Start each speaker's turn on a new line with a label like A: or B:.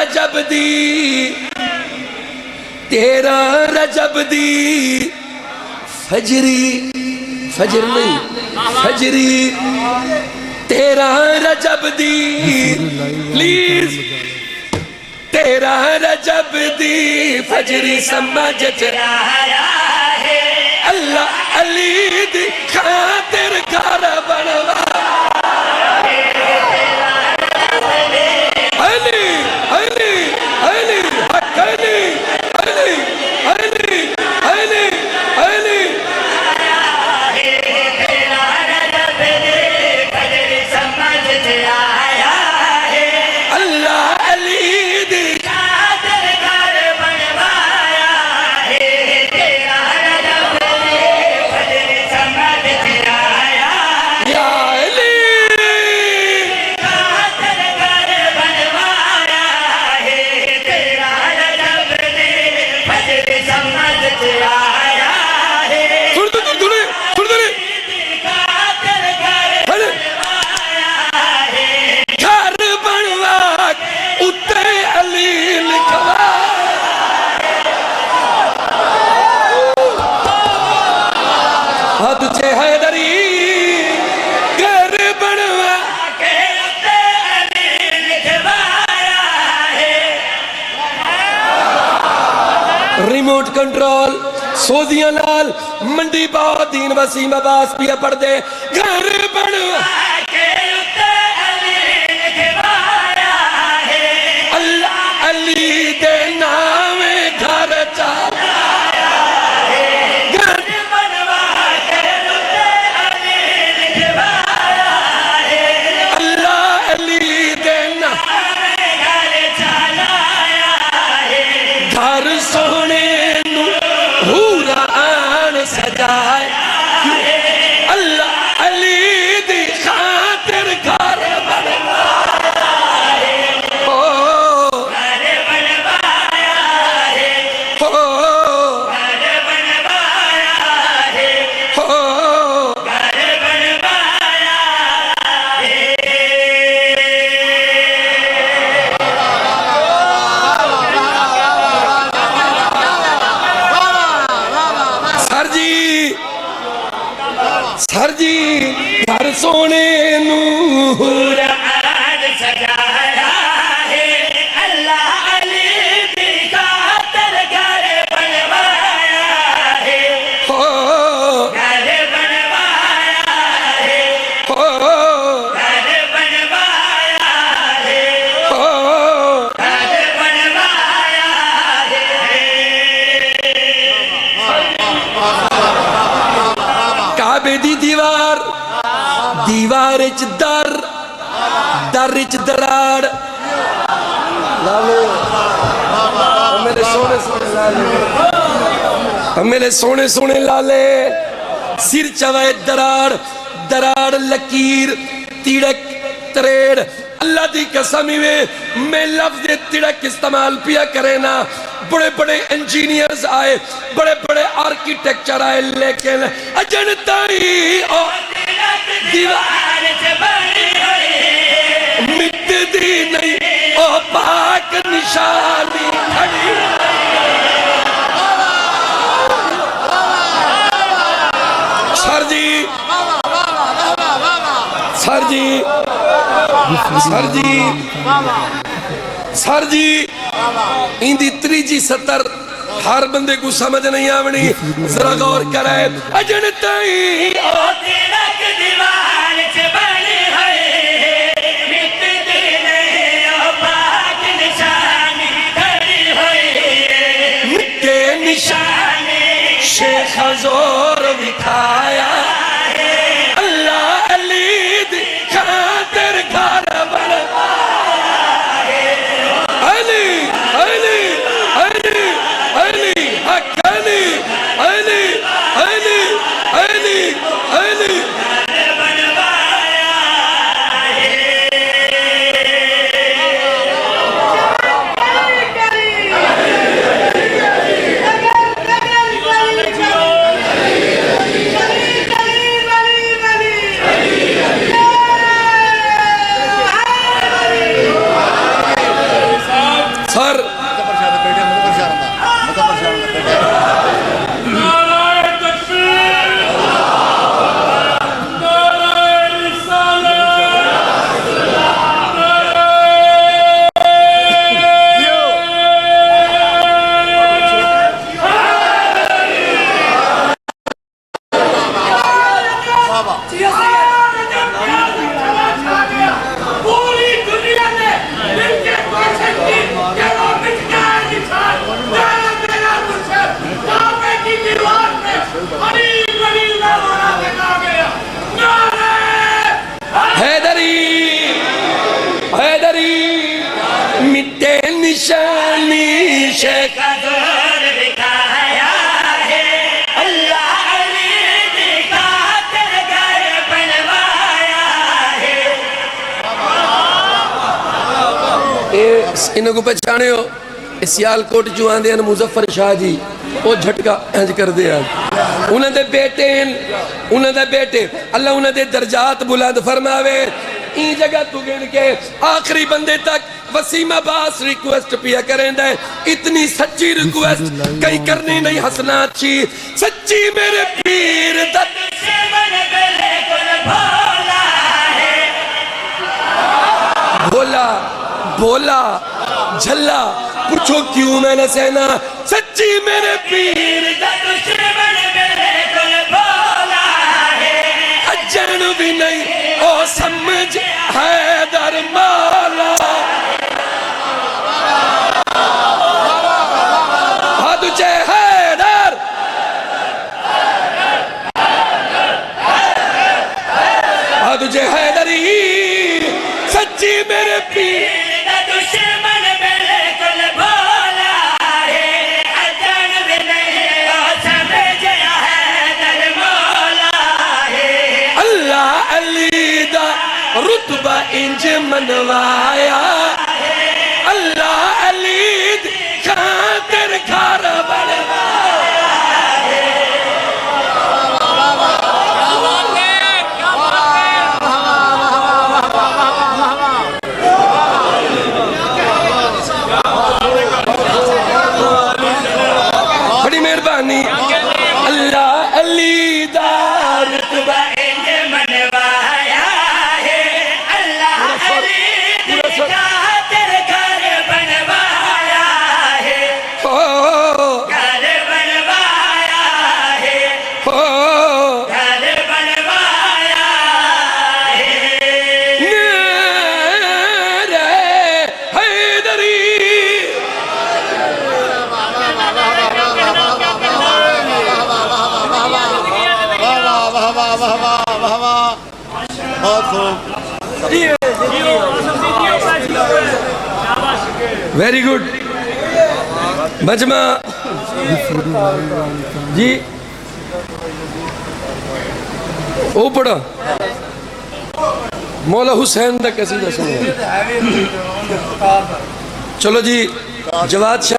A: रजब दी, 13 रजब दी फजरी, फजर नहीं फजरी, 13 रजब दी प्लीज, 13 रजब दी फजरी समझ आया है। अल्लाह अली दी खातिर घर बनवा, अली अली अली अली अली अली अली अली अल्लाह अली दी खातिर घर बनवाया है। 13 रजब दी फजरी समझ आया या अली खातिर घर बनवाया है। 13 रजब दी फजरी समझ आया है। तुझे हैदरी घर बनवा के उत्ते अली लिखवाया है। रिमोट कंट्रोल सोदियां लाल मंडी बहुत दीन वसीम अब्बास पिया पढ़ दे, घर बनवा के उत्ते अली लिखवाया है। अल्लाह अली दे नामे घर चलाया है। घर बनवा के उत्ते अली लिखवाया है। अल्लाह अली दे नामे घर चलाया है। घर सोने नू हूरा आन सजाया है। अल्लाह अली दी खातिर घर बनवाया है। ओ घर बनवाया है। ओ घर बनवाया है। ओ घर बनवाया है। सर जी घर सोने नू हूरा आन सजाया है। अल्लाह अली दी खातिर घर बनवाया है। हो घर बनवाया है। हो घर बनवाया है। हो घर बनवाया है। काबे दी दीवार, दीवार च दर, दर च दराड़, मेरे सोने सोने लाले, मेरे सोने सोने लाले, सिर चवाए दराड़, दराड़ लकीर तिड़क तरेड़। अल्लाह दी कसम वे मैं लफ्ज़ तिड़क इस्तेमाल पिया करे ना, बड़े बड़े इंजीनियर्स आए, बड़े बड़े आर्किटेक्चर आए, लेकिन अजनता ही दीवार मिटदी नहीं, ओ पाक निशानी खड़ी। सर जी सर जी सर जी सर जी इंदी त्रीजी सतर हर बंदे को समझ नहीं आवनी, जरा गौर करे। अजनता ही दीवार च बनी है, मिटदी नहीं, ओ पाक निशानी खड़ी है। मिटे निशानी शेख जोर दिखाया है। अल्लाह अली दी खातिर घर बनवाया है। अली अली अली अली हक अली अली अली अली अली बनवाया इन्हों को पहचाने हो, सियालकोट जो आते हैं मुजफ्फर शाह जी, वो झटका इंज करते हैं। उन्होंने बेटे अल्लाह उन्होंने दर्जात बुलंद फरमावे। ई जगह तू गिन के आखिरी बंदे तक वसीम अब्बास रिक्वेस्ट पिया करेंदा है, इतनी सच्ची रिक्वेस्ट कहीं करनी नहीं। हंसना अच्छी सच्ची मेरे पीर भोला भोला झल्ला, पूछो क्यों मैंने सहना, सच्ची मेरे पीर अजन भी नहीं ओ समझ हैदर मौला। तुझे हैदर तुझे हैदरी सच्ची मेरे पीर दुश्मन बिल्कुल भोला है, अजन भी नहीं ओ समझ हैदर मौला है। अल्लाह अली दा रुतबा इंज मनवाया, अल्लाह अली खातिर घर बनवाया है। बड़ी मेहरबानी। अल्लाह अली दा रुतबा इंज मनवाया है, अल्लाह अली खातिर घर बनवाया है, घर बनवाया है, घर बनवाया है। मेरे हैदरी वेरी गुड मजमा जी। ओ पढ़ो मौला हुसैन का कैसे। चलो जी जवाद